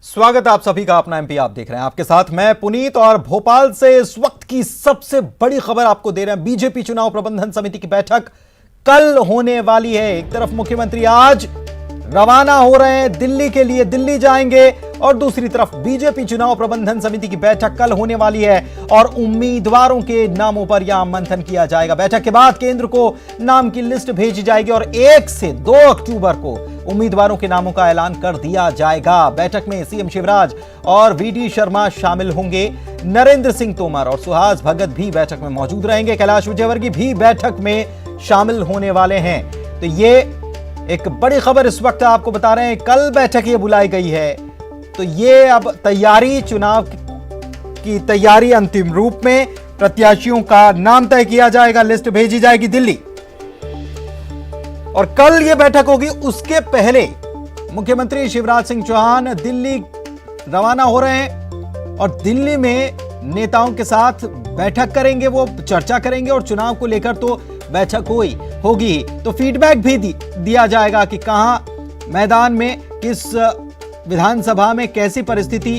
स्वागत है आप सभी का अपना एमपी आप देख रहे हैं। आपके साथ मैं पुनीत और भोपाल से इस वक्त की सबसे बड़ी खबर आपको दे रहे हैं। बीजेपी चुनाव प्रबंधन समिति की बैठक कल होने वाली है। एक तरफ मुख्यमंत्री आज रवाना हो रहे हैं दिल्ली के लिए, दिल्ली जाएंगे, और दूसरी तरफ बीजेपी चुनाव प्रबंधन समिति की बैठक कल होने वाली है और उम्मीदवारों के नामों पर यहां मंथन किया जाएगा। बैठक के बाद केंद्र को नाम की लिस्ट भेजी जाएगी और 1 से 2 अक्टूबर को उम्मीदवारों के नामों का ऐलान कर दिया जाएगा। बैठक में सीएम शिवराज और वीडी शर्मा शामिल होंगे। नरेंद्र सिंह तोमर और सुहास भगत भी बैठक में मौजूद रहेंगे। कैलाश विजयवर्गीय भी बैठक में शामिल होने वाले हैं। तो ये एक बड़ी खबर इस वक्त आपको बता रहे हैं। कल बैठक ये बुलाई गई है, तो ये अब तैयारी, चुनाव की तैयारी अंतिम रूप में, प्रत्याशियों का नाम तय किया जाएगा, लिस्ट भेजी जाएगी दिल्ली और कल ये बैठक होगी। उसके पहले मुख्यमंत्री शिवराज सिंह चौहान दिल्ली रवाना हो रहे हैं और दिल्ली में नेताओं के साथ बैठक करेंगे, वो चर्चा करेंगे और चुनाव को लेकर तो बैठक होगी, तो फीडबैक भी दिया जाएगा कि कहां मैदान में, किस विधानसभा में कैसी परिस्थिति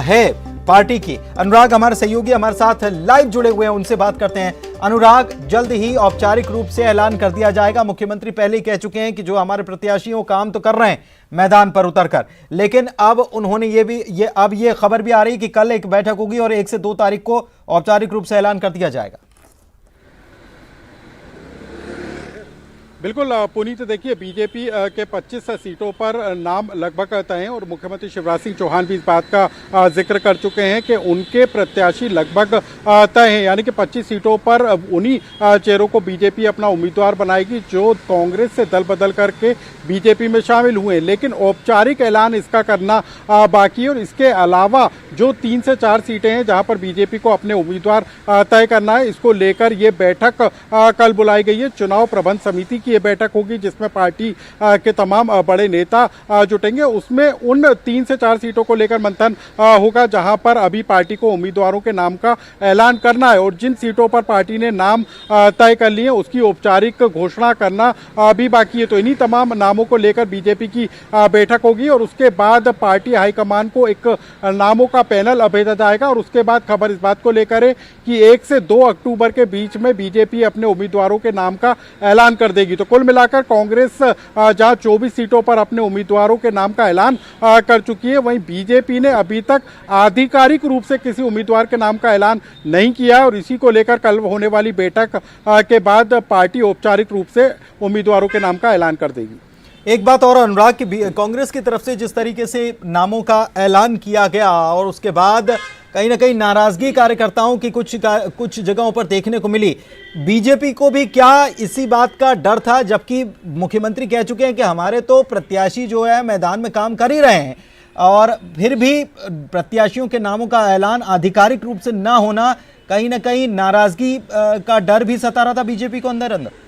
है पार्टी की। अनुराग हमारे सहयोगी हमारे साथ लाइव जुड़े हुए हैं, उनसे बात करते हैं। अनुराग, जल्द ही औपचारिक रूप से ऐलान कर दिया जाएगा। मुख्यमंत्री पहले ही कह चुके हैं कि जो हमारे प्रत्याशी हैं वो काम तो कर रहे हैं मैदान पर उतरकर, लेकिन अब उन्होंने ये खबर भी आ रही है कि कल एक बैठक होगी और 1 से 2 तारीख को औपचारिक रूप से ऐलान कर दिया जाएगा। बिल्कुल पुनीत, देखिए बीजेपी के 25 सीटों पर नाम लगभग तय हैं और मुख्यमंत्री शिवराज सिंह चौहान भी इस बात का जिक्र कर चुके हैं कि उनके प्रत्याशी लगभग तय हैं, यानी कि 25 सीटों पर उन्हीं चेहरों को बीजेपी अपना उम्मीदवार बनाएगी जो कांग्रेस से दल बदल करके बीजेपी में शामिल हुए। लेकिन औपचारिक ऐलान इसका करना बाकी है और इसके अलावा जो 3 से 4 सीटें हैं जहां पर बीजेपी को अपने उम्मीदवार तय करना है, इसको लेकर ये बैठक कल बुलाई गई है। चुनाव प्रबंध समिति की ये बैठक होगी जिसमें पार्टी के तमाम बड़े नेता जुटेंगे। उसमें उन 3 से 4 सीटों को लेकर मंथन होगा जहां पर अभी पार्टी को उम्मीदवारों के नाम का ऐलान करना है और जिन सीटों पर पार्टी ने नाम तय कर लिए उसकी औपचारिक घोषणा करना भी बाकी है। तो इन्हीं तमाम नामों को लेकर बीजेपी की बैठक होगी और उसके बाद पार्टी हाईकमान को एक नामों का पैनल भेजा जाएगा और उसके बाद खबर इस बात को लेकर है कि 1 से 2 अक्टूबर के बीच में बीजेपी अपने उम्मीदवारों के नाम का ऐलान कर देगी। तो कुल मिलाकर कांग्रेस जहां 24 सीटों पर अपने उम्मीदवारों के नाम का ऐलान कर चुकी है, वहीं बीजेपी ने अभी तक आधिकारिक रूप से किसी उम्मीदवार के नाम का ऐलान नहीं किया और इसी को लेकर कल होने वाली बैठक के बाद पार्टी औपचारिक रूप से उम्मीदवारों के नाम का ऐलान कर देगी। एक बात और अनुराग, की कांग्रेस की तरफ से जिस तरीके से नामों का ऐलान किया गया और उसके बाद कहीं ना कहीं नाराजगी कार्यकर्ताओं की कुछ जगहों पर देखने को मिली, बीजेपी को भी क्या इसी बात का डर था, जबकि मुख्यमंत्री कह चुके हैं कि हमारे तो प्रत्याशी जो है मैदान में काम कर ही रहे हैं और फिर भी प्रत्याशियों के नामों का ऐलान आधिकारिक रूप से ना होना, कहीं ना कहीं नाराजगी का डर भी सता रहा था बीजेपी को अंदर अंदर।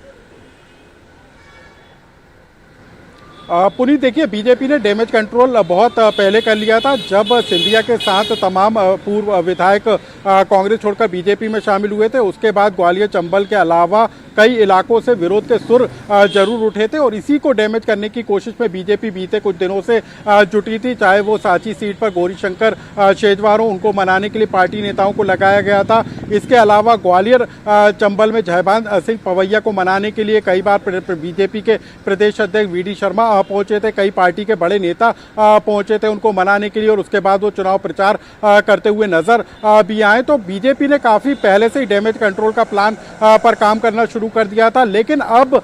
पुनीत, देखिए बीजेपी ने डैमेज कंट्रोल बहुत पहले कर लिया था जब सिंधिया के साथ तमाम पूर्व विधायक कांग्रेस छोड़कर बीजेपी में शामिल हुए थे। उसके बाद ग्वालियर, चंबल के अलावा कई इलाकों से विरोध के सुर जरूर उठे थे और इसी को डैमेज करने की कोशिश में बीजेपी बीते कुछ दिनों से जुटी थी। चाहे वो सांची सीट पर गौरीशंकर शेजवार हो, उनको मनाने के लिए पार्टी नेताओं को लगाया गया था। इसके अलावा ग्वालियर, चंबल में जयभान सिंह पवैया को मनाने के लिए कई बार बीजेपी के प्रदेश अध्यक्ष वीडी शर्मा पहुंचे थे, कई पार्टी के बड़े नेता पहुंचे थे उनको मनाने के लिए और उसके बाद वो चुनाव प्रचार करते हुए नजर भी आए। तो बीजेपी ने काफी पहले से ही डैमेज कंट्रोल का प्लान पर काम करना शुरू कर दिया था, लेकिन अब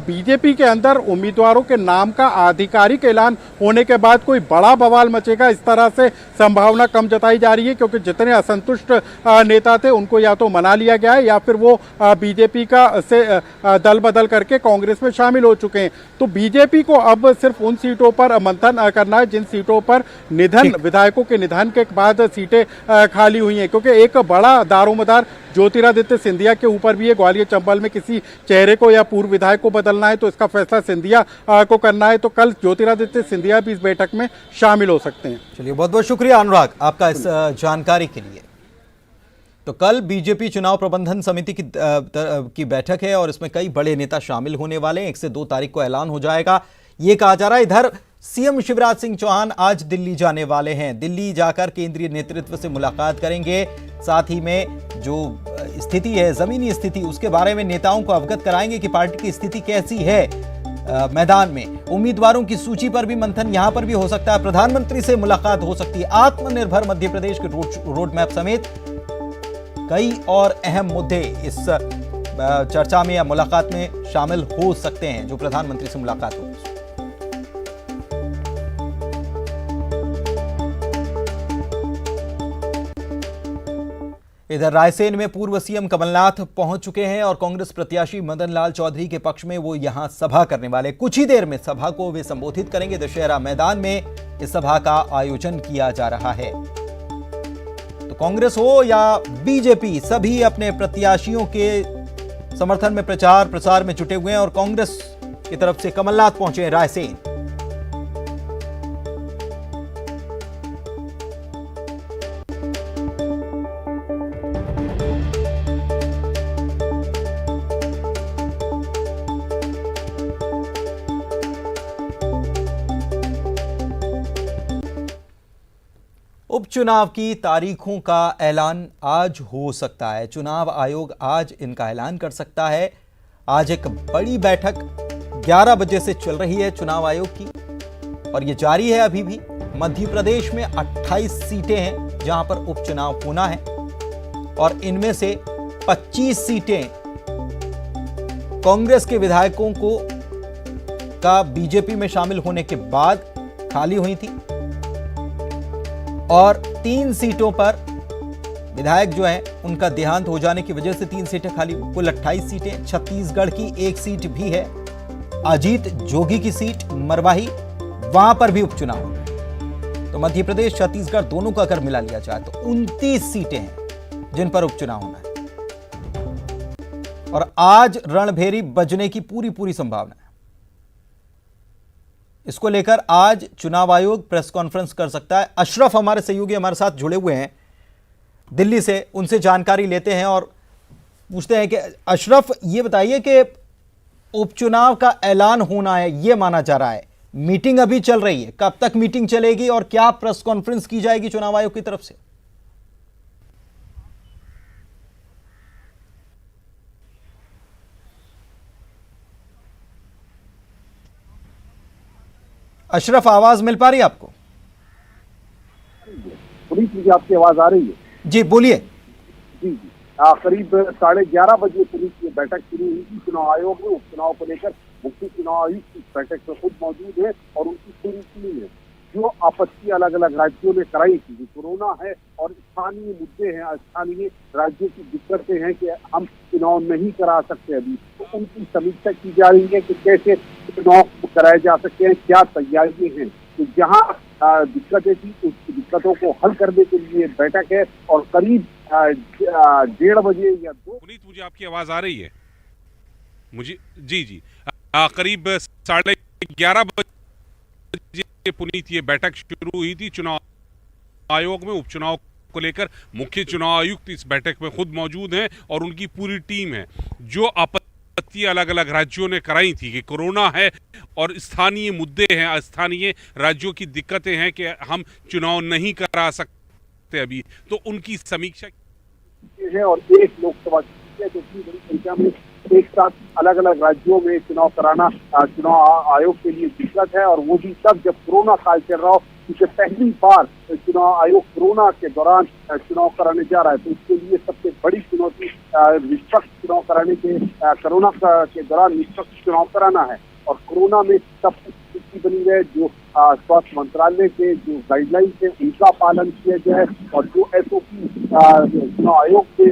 बीजेपी के अंदर उम्मीदवारों के नाम का आधिकारिक ऐलान होने के बाद कोई बड़ा बवाल मचेगा इस तरह से संभावना कम जताई जा रही है, क्योंकि जितने असंतुष्ट नेता थे उनको या तो मना लिया गया है या फिर वो बीजेपी का से दल बदल करके कांग्रेस में शामिल हो चुके हैं। तो बीजेपी को अब सिर्फ उन सीटों पर मंथन करना है जिन सीटों पर विधायकों के निधन के बाद सीटें खाली हुई हैं, क्योंकि एक बड़ा दारोमदार ज्योतिरादित्य सिंधिया के ऊपर भी है। ग्वालियर, चंबल में किसी चेहरे को या पूर्व विधायक को बदलना है तो इसका फैसला सिंधिया को करना है। तो कल ज्योतिरादित्य सिंधिया भी इस बैठक में शामिल हो सकते हैं। चलिए, बहुत बहुत शुक्रिया अनुराग आपका इस जानकारी के लिए। तो कल बीजेपी चुनाव प्रबंधन समिति की बैठक है और इसमें कई बड़े नेता शामिल होने वाले हैं। 1 से 2 तारीख को ऐलान हो जाएगा, ये कहा जा रहा है। इधर सीएम शिवराज सिंह चौहान आज दिल्ली जाने वाले हैं। दिल्ली जाकर केंद्रीय नेतृत्व से मुलाकात करेंगे। साथ ही में जो स्थिति है, जमीनी स्थिति, उसके बारे में नेताओं को अवगत कराएंगे कि पार्टी की स्थिति कैसी है मैदान में। उम्मीदवारों की सूची पर भी मंथन यहां पर भी हो सकता है। प्रधानमंत्री से मुलाकात हो सकती है। आत्मनिर्भर मध्य प्रदेश के रोड मैप समेत कई और अहम मुद्दे इस चर्चा में या मुलाकात में शामिल हो सकते हैं जो प्रधानमंत्री से मुलाकात होगी। इधर रायसेन में पूर्व सीएम कमलनाथ पहुंच चुके हैं और कांग्रेस प्रत्याशी मदन लाल चौधरी के पक्ष में वो यहां सभा करने वाले। कुछ ही देर में सभा को वे संबोधित करेंगे। दशहरा मैदान में इस सभा का आयोजन किया जा रहा है। तो कांग्रेस हो या बीजेपी, सभी अपने प्रत्याशियों के समर्थन में प्रचार प्रसार में जुटे हुए हैं और कांग्रेस की तरफ से कमलनाथ पहुंचे हैं रायसेन। उपचुनाव की तारीखों का ऐलान आज हो सकता है। चुनाव आयोग आज इनका ऐलान कर सकता है। आज एक बड़ी बैठक 11 बजे से चल रही है चुनाव आयोग की और ये जारी है अभी भी। मध्य प्रदेश में 28 सीटें हैं जहां पर उपचुनाव होना है और इनमें से 25 सीटें कांग्रेस के विधायकों का बीजेपी में शामिल होने के बाद खाली हुई थी और 3 सीटों पर विधायक जो हैं उनका देहांत हो जाने की वजह से 3 सीटें खाली। कुल 28 सीटें। छत्तीसगढ़ की एक सीट भी है, अजीत जोगी की सीट मरवाही, वहां पर भी उपचुनाव होगा। तो मध्य प्रदेश छत्तीसगढ़ दोनों का अगर मिला लिया जाए तो 29 सीटें हैं जिन पर उपचुनाव होना है और आज रणभेरी बजने की पूरी संभावना है। इसको लेकर आज चुनाव आयोग प्रेस कॉन्फ्रेंस कर सकता है। अशरफ हमारे सहयोगी हमारे साथ जुड़े हुए हैं दिल्ली से, उनसे जानकारी लेते हैं और पूछते हैं कि अशरफ, ये बताइए कि उपचुनाव का ऐलान होना है ये माना जा रहा है, मीटिंग अभी चल रही है, कब तक मीटिंग चलेगी और क्या प्रेस कॉन्फ्रेंस की जाएगी चुनाव आयोग की तरफ से? अशरफ, आवाज मिल पा रही है आपको? पुलिस मुझे आपकी आवाज आ रही है? जी बोलिए। जी जी, करीब 11:30 बजे पुलिस की बैठक शुरू हुई थी। चुनाव आयोग में उपचुनाव को लेकर मुख्य चुनाव आयुक्त इस बैठक में खुद मौजूद है और उनकी पूरी टीम है। जो आपत्ति अलग अलग राज्यों ने कराई थी, कोरोना है और स्थानीय मुद्दे हैं, स्थानीय राज्यों की दिक्कतें हैं कि हम चुनाव नहीं करा सकते अभी, तो उनकी समीक्षा की जा रही है कि कैसे चुनाव कराए जा सकते हैं, क्या तैयारियां हैं। तो जहां दिक्कतें थी उस दिक्कतों को हल करने के लिए बैठक है और करीब 1:30 बजे या 2। पुनीत, मुझे आपकी आवाज आ रही है? मुझे जी करीब 11:30 बजे पुनीत ये बैठक शुरू हुई थी चुनाव आयोग में। उपचुनाव को लेकर मुख्य चुनाव आयुक्त इस बैठक में खुद मौजूद हैं और उनकी पूरी टीम है। जो आपत्ति अलग अलग राज्यों ने कराई थी कि कोरोना है और स्थानीय मुद्दे हैं, स्थानीय राज्यों की दिक्कतें हैं कि हम चुनाव नहीं करा सकते अभी, तो उनकी समीक्षा है। और एक लोकसभा सीट है जो इतनी बड़ी संख्या में एक साथ अलग अलग राज्यों में चुनाव कराना चुनाव आयोग के लिए दिक्कत है और वो भी तब जब कोरोना काल चल रहा हो, क्योंकि पहली बार चुनाव आयोग कोरोना के दौरान चुनाव कराने जा रहा है। तो इसके लिए सबसे बड़ी चुनौती निष्पक्ष चुनाव कराने के कोरोना के दौरान निष्पक्ष चुनाव कराना है और कोरोना में सब स्थिति बनी रहे। जो स्वास्थ्य मंत्रालय के जो गाइडलाइंस है उनका पालन किया जाए और जो SOP चुनाव आयोग के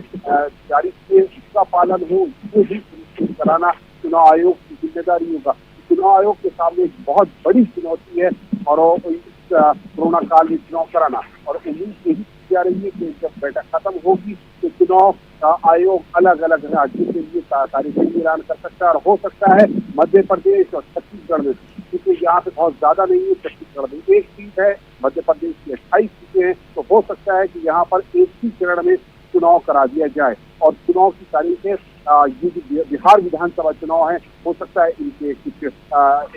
जारी किए उसका पालन हो, ये भी सुनिश्चित कराना चुनाव आयोग की जिम्मेदारी होगा। चुनाव आयोग के सामने एक बहुत बड़ी चुनौती है और इस कोरोना काल में चुनाव कराना और उम्मीद यही की जा रही है कि जब बैठक खत्म होगी तो चुनाव आयोग अलग अलग राज्यों के लिए तारीखें ऐलान कर सकता है और हो सकता है मध्य प्रदेश और छत्तीसगढ़ में, क्योंकि यहाँ पे बहुत ज्यादा नहीं है, छत्तीसगढ़ में एक सीट है, मध्य प्रदेश की 28 सीटें हैं, तो हो सकता है कि यहाँ पर एक ही चरण में चुनाव करा दिया जाए और चुनाव की तारीखें ये जो बिहार विधानसभा चुनाव है हो सकता है इनके कुछ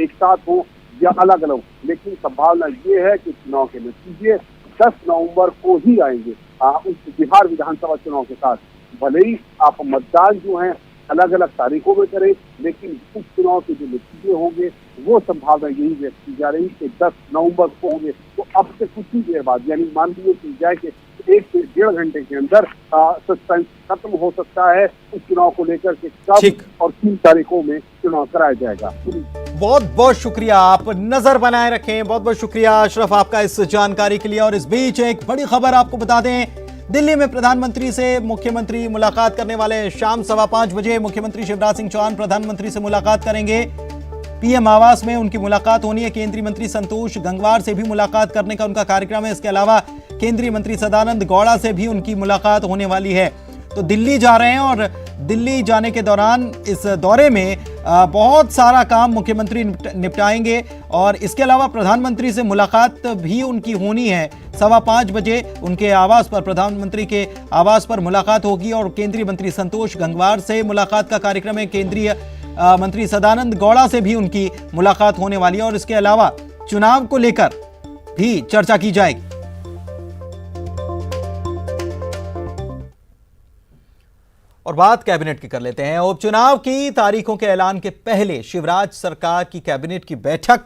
एक साथ हो या अलग अलग, लेकिन संभावना ये है कि चुनाव के नतीजे 10 नवंबर को ही आएंगे उस बिहार विधानसभा चुनाव के साथ। भले ही आप मतदान जो है अलग अलग तारीखों में करें, लेकिन उपचुनाव के जो नतीजे होंगे वो संभावना यही व्यक्त की जा रही कि 10 नवंबर को होंगे। तो अब से कुछ ही देर बाद, यानी मान लीजिए जाए कि 1 से 1.5 घंटे के अंदर सस्पेंस खत्म हो सकता है उस चुनाव को लेकर के कब और 3 तारीखों में चुनाव कराया जाएगा। बहुत बहुत शुक्रिया, आप नजर बनाए रखें। बहुत बहुत शुक्रिया अशरफ आपका इस जानकारी के लिए। और इस बीच एक बड़ी खबर आपको बता दें, दिल्ली में प्रधानमंत्री से मुख्यमंत्री मुलाकात करने वाले। शाम 5:15 बजे मुख्यमंत्री शिवराज सिंह चौहान प्रधानमंत्री से मुलाकात करेंगे। पीएम आवास में उनकी मुलाकात होनी है। केंद्रीय मंत्री संतोष गंगवार से भी मुलाकात करने का उनका कार्यक्रम है। इसके अलावा केंद्रीय मंत्री सदानंद गौड़ा से भी उनकी मुलाकात होने वाली है। तो दिल्ली जा रहे हैं और दिल्ली जाने के दौरान इस दौरे में बहुत सारा काम मुख्यमंत्री निपटाएंगे। और इसके अलावा प्रधानमंत्री से मुलाकात भी उनकी होनी है। 5:15 बजे उनके आवास पर, प्रधानमंत्री के आवास पर मुलाकात होगी और केंद्रीय मंत्री संतोष गंगवार से मुलाकात का कार्यक्रम है। केंद्रीय मंत्री सदानंद गौड़ा से भी उनकी मुलाकात होने वाली है। और इसके अलावा चुनाव को लेकर भी चर्चा की जाएगी। और बात कैबिनेट की कर लेते हैं। उपचुनाव की तारीखों के ऐलान के पहले शिवराज सरकार की कैबिनेट की बैठक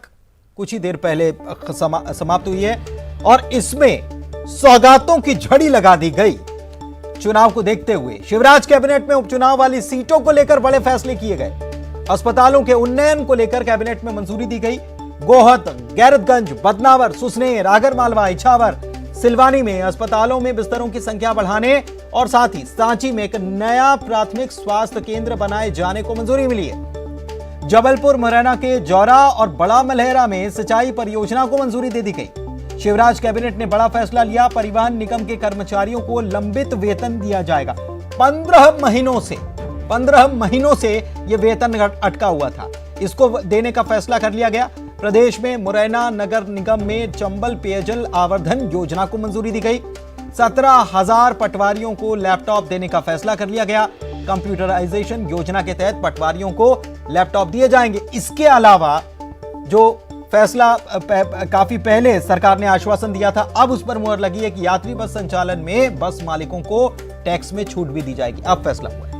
कुछ ही देर पहले समाप्त हुई है और इसमें सौगातों की झड़ी लगा दी गई। चुनाव को देखते हुए शिवराज कैबिनेट में उपचुनाव वाली सीटों को लेकर बड़े फैसले किए गए। अस्पतालों के उन्नयन को लेकर कैबिनेट में मंजूरी दी गई। गोहद, गैरतगंज, बदनावर, सुसनेर, आगरमालवा, इछावर, सिलवानी में अस्पतालों में बिस्तरों की संख्या बढ़ाने और साथ ही सांची में एक नया प्राथमिक स्वास्थ्य केंद्र बनाए जाने को मंजूरी मिली है। जबलपुर, मुरैना के जौरा और बड़ा मलहरा में सिंचाई परियोजना को मंजूरी दे दी गई। शिवराज कैबिनेट ने बड़ा फैसला लिया। परिवहन निगम के कर्मचारियों को लंबित वेतन दिया जाएगा। 15 महीनों से यह वेतन अटका हुआ था, इसको देने का फैसला कर लिया गया। प्रदेश में मुरैना नगर निगम में चंबल पेयजल आवर्धन योजना को मंजूरी दी गई। 17,000 पटवारियों को लैपटॉप देने का फैसला कर लिया गया। कंप्यूटराइजेशन योजना के तहत पटवारियों को लैपटॉप दिए जाएंगे। इसके अलावा जो फैसला काफी पहले सरकार ने आश्वासन दिया था, अब उस पर मुहर लगी है कि यात्री बस संचालन में बस मालिकों को टैक्स में छूट भी दी जाएगी। अब फैसला हुआ है।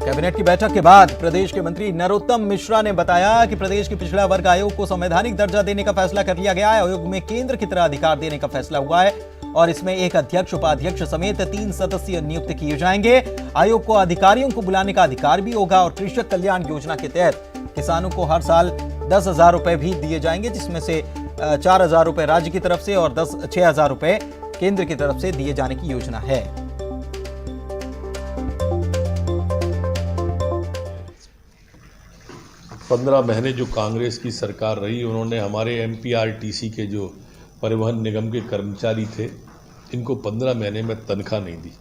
कैबिनेट की बैठक के बाद प्रदेश के मंत्री नरोत्तम मिश्रा ने बताया कि प्रदेश के पिछड़ा वर्ग आयोग को संवैधानिक दर्जा देने का फैसला कर लिया गया है। आयोग में केंद्र की तरह अधिकार देने का फैसला हुआ है और इसमें एक अध्यक्ष, उपाध्यक्ष समेत 3 सदस्य नियुक्त किए जाएंगे। आयोग को अधिकारियों को बुलाने का अधिकार भी होगा और कृषक कल्याण योजना के तहत किसानों को हर साल 10,000 रुपए भी दिए जाएंगे, जिसमें से 4,000 रुपए राज्य की तरफ से और 6,000 रुपए केंद्र की तरफ से दिए जाने की योजना है। 15 महीने जो कांग्रेस की सरकार रही, उन्होंने हमारे एमपीआरटीसी के जो परिवहन निगम के कर्मचारी थे, इनको 15 महीने में तनख्वाह नहीं दी।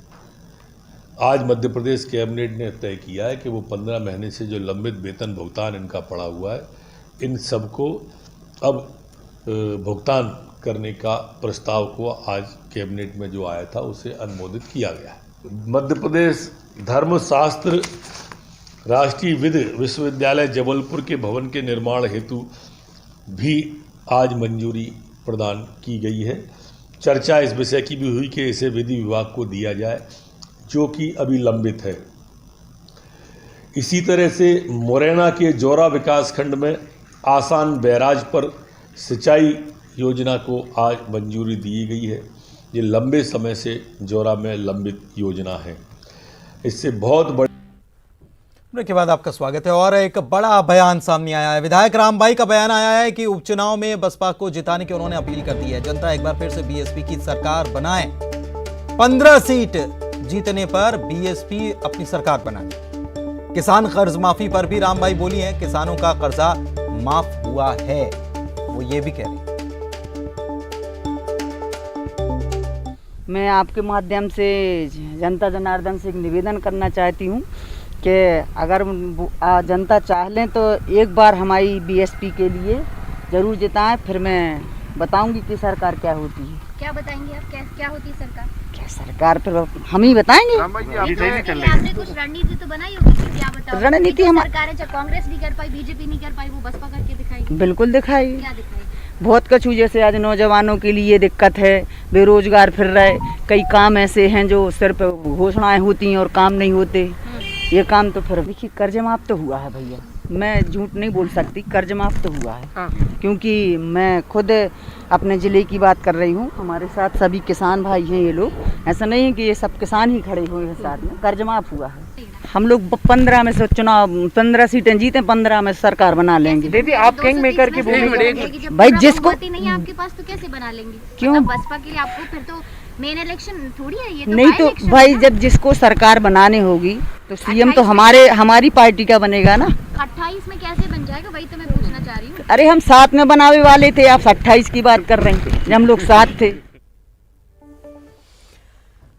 आज मध्य प्रदेश कैबिनेट ने तय किया है कि वो 15 महीने से जो लंबित वेतन भुगतान इनका पड़ा हुआ है, इन सबको अब भुगतान करने का प्रस्ताव को आज कैबिनेट में जो आया था उसे अनुमोदित किया गया। मध्य प्रदेश धर्मशास्त्र राष्ट्रीय विधि विश्वविद्यालय जबलपुर के भवन के निर्माण हेतु भी आज मंजूरी प्रदान की गई है। चर्चा इस विषय की भी हुई कि इसे विधि विभाग को दिया जाए, जो कि अभी लंबित है। इसी तरह से मुरैना के जौरा विकासखंड में आसान बैराज पर सिंचाई योजना को आज मंजूरी दी गई है। ये लंबे समय से जौरा में लंबित योजना है। इससे बहुत बड़ी के बाद आपका स्वागत है। और एक बड़ा बयान सामने आया है। विधायक रामबाई का बयान आया है कि उपचुनाव में बसपा को जिताने की उन्होंने अपील कर दी है। जनता एक बार फिर से बीएसपी की सरकार बनाए। 15 सीट जीतने पर बीएसपी अपनी सरकार बनाए। किसान कर्ज माफी पर भी रामबाई बोली है, किसानों का कर्जा माफ हुआ है, वो ये भी कह रही है। मैं आपके माध्यम से जनता जनार्दन से एक निवेदन करना चाहती हूँ कि अगर जनता चाह लें तो एक बार हमारी बीएसपी के लिए ज़रूर जिताएं, फिर मैं बताऊंगी कि सरकार क्या होती है। क्या बताएंगे आप? क्या होती है सरकार? क्या सरकार फिर हम ही बताएंगे। आपने कुछ रणनीति तो बनाई होगी कि क्या बताओ? रणनीति हमारी सरकार है, चाहे कांग्रेस नहीं कर पाई, बीजेपी नहीं कर पाई, वो बसपा करके दिखाएगी। बिल्कुल दिखाई, क्या दिखाएगी? बहुत कछु, जैसे आज नौजवानों के लिए दिक्कत है, बेरोजगार फिर रहे, कई काम ऐसे हैं जो सिर्फ घोषणाएं होती हैं और काम नहीं होते। ये काम तो फिर देखिए, कर्ज माफ तो हुआ है भैया, मैं झूठ नहीं बोल सकती, कर्ज माफ तो हुआ है। क्योंकि मैं खुद अपने ज़िले की बात कर रही हूँ, हमारे साथ सभी किसान भाई हैं ये लोग, ऐसा नहीं है कि ये सब किसान ही खड़े हुए हैं साथ में, कर्ज माफ हुआ है। हम लोग 15 में से चुनाव 15 सीटें जीते, 15 में सरकार बना लेंगे। दीदी आप किंग मेकर की भूमिका, भाई जिसको नहीं है आपके पास तो कैसे बना लेंगे? क्यों? मतलब बसपा के लिए आपको फिर तो मेन इलेक्शन थोड़ी है ये, तो नहीं तो बाई-इलेक्शन भाई है। जब जिसको सरकार बनाने होगी तो सीएम तो हमारी पार्टी का बनेगा ना। 28 में कैसे बन जाएगा, वही तो मैं पूछना चाह रही हूँ। अरे हम साथ में बनावे वाले थे, आप 28 की बात कर रहे हैं, जब हम लोग साथ थे।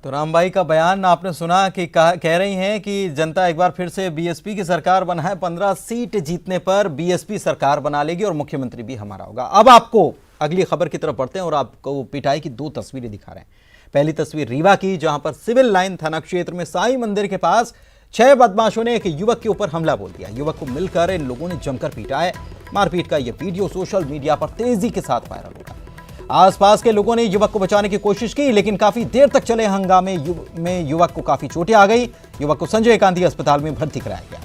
तो रामबाई का बयान आपने सुना कि कह रही हैं कि जनता एक बार फिर से बीएसपी की सरकार बनाए, 15 सीट जीतने पर बीएसपी सरकार बना लेगी और मुख्यमंत्री भी हमारा होगा। अब आपको अगली खबर की तरफ बढ़ते हैं और आपको पिटाई की 2 तस्वीरें दिखा रहे हैं। पहली तस्वीर रीवा की, जहां पर सिविल लाइन थाना क्षेत्र में साईं मंदिर के पास 6 बदमाशों ने एक युवक के ऊपर हमला बोल दिया। युवक को मिलकर इन लोगों ने जमकर पीटा है। मारपीट का यह वीडियो सोशल मीडिया पर तेजी के साथ वायरल हो रहा है। आसपास के लोगों ने युवक को बचाने की कोशिश की, लेकिन काफी देर तक चले हंगामे में युवक को काफी चोटें आ गई। युवक को संजय गांधी अस्पताल में भर्ती कराया गया।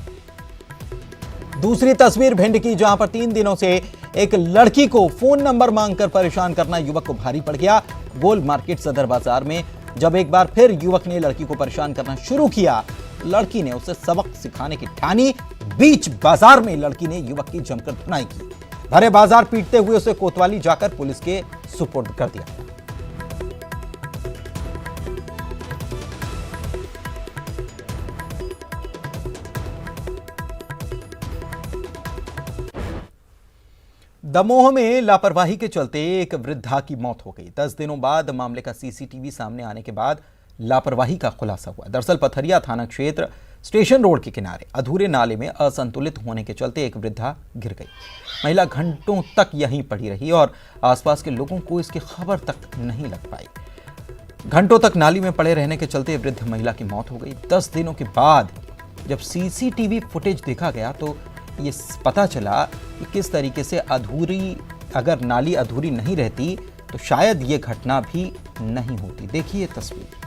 दूसरी तस्वीर भिंड की, जहां पर 3 दिनों से एक लड़की को फोन नंबर मांगकर परेशान करना युवक को भारी पड़ गया। गोल मार्केट सदर बाजार में जब एक बार फिर युवक ने लड़की को परेशान करना शुरू किया, लड़की ने उसे सबक सिखाने की ठानी। बीच बाजार में लड़की ने युवक की जमकर धुनाई की। भरे बाजार पीटते हुए उसे कोतवाली जाकर पुलिस के सुपुर्द कर दिया। दमोह में लापरवाही के चलते एक वृद्धा की मौत हो गई। 10 दिनों बाद मामले का सीसीटीवी सामने आने के बाद लापरवाही का खुलासा हुआ। दरअसल पथरिया थाना क्षेत्र स्टेशन रोड के किनारे अधूरे नाले में असंतुलित होने के चलते एक वृद्धा गिर गई। महिला घंटों तक यहीं पड़ी रही और आसपास के लोगों को इसकी खबर तक नहीं लग पाई। घंटों तक नाली में पड़े रहने के चलते वृद्ध महिला की मौत हो गई। 10 दिनों के बाद जब सीसीटीवी फुटेज देखा गया तो ये पता चला कि किस तरीके से अगर नाली अधूरी नहीं रहती तो शायद ये घटना भी नहीं होती। देखिए तस्वीर।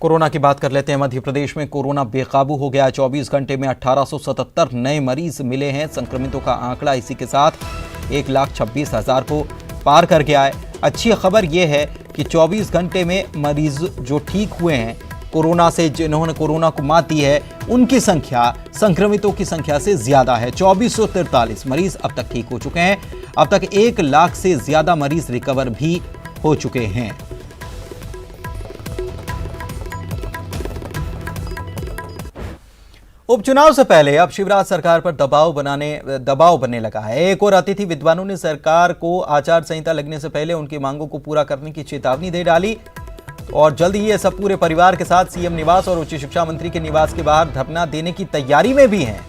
कोरोना की बात कर लेते हैं। मध्य प्रदेश में कोरोना बेकाबू हो गया। 24 घंटे में 1877 नए मरीज मिले हैं। संक्रमितों का आंकड़ा इसी के साथ 1,26,000 को पार कर गया है। अच्छी खबर यह है कि 24 घंटे में मरीज जो ठीक हुए हैं कोरोना से, जिन्होंने कोरोना को मात दी है, उनकी संख्या संक्रमितों की संख्या से ज्यादा है। 2443 मरीज अब तक ठीक हो चुके हैं। अब तक 1 लाख से ज्यादा मरीज रिकवर भी हो चुके हैं। उपचुनाव से पहले अब शिवराज सरकार पर दबाव बनने लगा है। एक और अतिथि विद्वानों ने सरकार को आचार संहिता लगने से पहले उनकी मांगों को पूरा करने की चेतावनी दे डाली और जल्द ही ये सब पूरे परिवार के साथ सीएम निवास और उच्च शिक्षा मंत्री के निवास के बाहर धरना देने की तैयारी में भी हैं।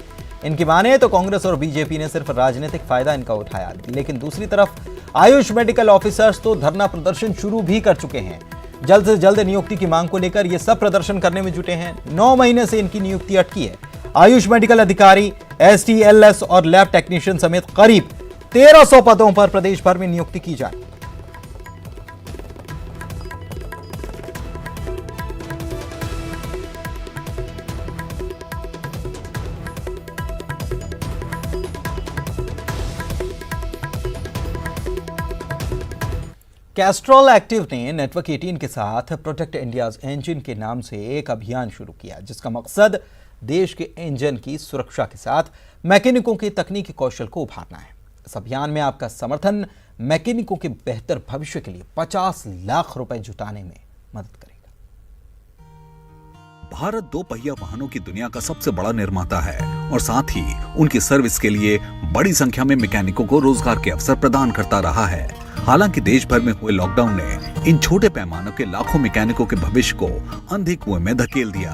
इनकी माने तो कांग्रेस और बीजेपी ने सिर्फ राजनीतिक फायदा इनका उठाया, लेकिन दूसरी तरफ आयुष मेडिकल ऑफिसर्स तो धरना प्रदर्शन शुरू भी कर चुके हैं। जल्द से जल्द नियुक्ति की मांग को लेकर ये सब प्रदर्शन करने में जुटे हैं। 9 महीने से इनकी नियुक्ति अटकी है। आयुष मेडिकल अधिकारी, STLS और लैब टेक्नीशियन समेत करीब 1300 पदों पर प्रदेश भर में नियुक्ति की जाए। कैस्ट्रॉल एक्टिव ने नेटवर्क 18 के साथ प्रोटेक्ट इंडियाज इंजन के नाम से एक अभियान शुरू किया, जिसका मकसद देश के इंजन की सुरक्षा के साथ मैकेनिकों के तकनीकी कौशल को उभारना है। इस अभियान में आपका समर्थन मैकेनिकों के बेहतर भविष्य के लिए 50 लाख रुपए जुटाने में मदद करेगा। भारत 2 पहिया वाहनों की दुनिया का सबसे बड़ा निर्माता है और साथ ही उनकी सर्विस के लिए बड़ी संख्या में मैकेनिकों को रोजगार के अवसर प्रदान करता रहा है। हालांकि देश भर में हुए लॉकडाउन ने इन छोटे पैमाने के लाखों मैकेनिकों के भविष्य को अंधे कुएं में धकेल दिया।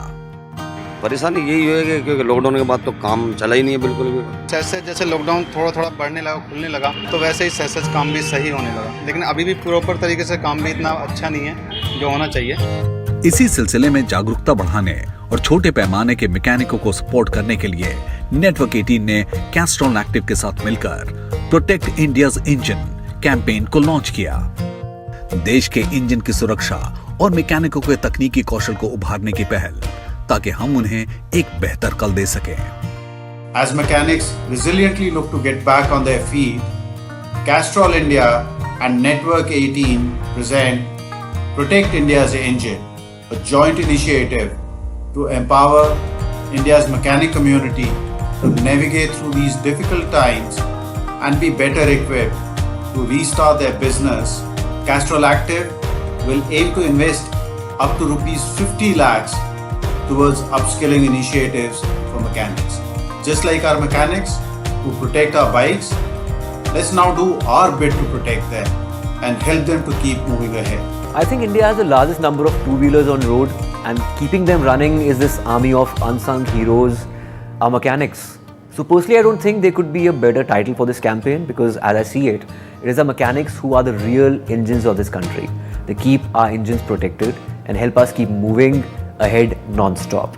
परेशानी यही है कि क्योंकि लॉकडाउन के बाद तो काम चला ही नहीं है बिल्कुल भी। जैसे जैसे लॉकडाउन थोड़ा थोड़ा बढ़ने लगा, खुलने लगा, तो वैसे ही सच काम भी सही होने लगा, लेकिन अभी भी प्रॉपर तरीके से काम भी इतना अच्छा नहीं है जो होना चाहिए। इसी सिलसिले में जागरूकता बढ़ाने और छोटे पैमाने के मैकेनिकों को सपोर्ट करने के लिए नेटवर्क 18 ने कैस्ट्रॉल एक्टिव के साथ मिलकर प्रोटेक्ट इंडियाज इंजन कैंपेन को लॉन्च किया। देश के इंजन की सुरक्षा और मैकेनिकों के तकनीकी कौशल को उभारने की पहल, ताकि हम उन्हें एक बेहतर कल दे सकें। As mechanics resiliently look to get back on their feet, Castrol India and Network 18 present Protect India's Engine, a joint initiative to empower India's mechanic community to navigate through these difficult times and be better equipped to restart their business. Castrol Active will aim to invest up to rupees 50 lakhs towards upskilling initiatives for mechanics. Just like our mechanics who protect our bikes, let's now do our bit to protect them and help them to keep moving ahead. I think India has the largest number of two-wheelers on road, and keeping them running is this army of unsung heroes, our mechanics. So personally, I don't think there could be a better title for this campaign, because as I see it, it is the mechanics who are the real engines of this country. They keep our engines protected and help us keep moving ahead non-stop.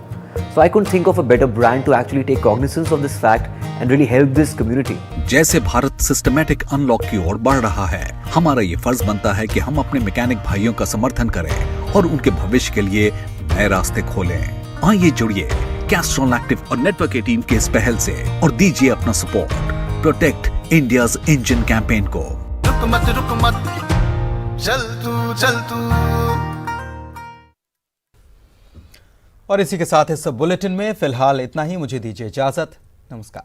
So I couldn't think of a better brand to actually take cognizance of this fact and really help this community. जैसे Bharat systematic unlock की ओर बढ़ रहा है, हमारा ये फर्ज बनता है कि हम अपने मैकेनिक भाइयों का समर्थन करें और उनके भविष्य के लिए नए रास्ते खोलें। आइए जुड़िए कैस्ट्रॉल एक्टिव और नेटवर्क 18 के इस पहल से और दीजिए अपना support protect India's engine campaign को। रुक मत चल तू। और इसी के साथ इस बुलेटिन में फिलहाल इतना ही। मुझे दीजिए इजाजत। नमस्कार।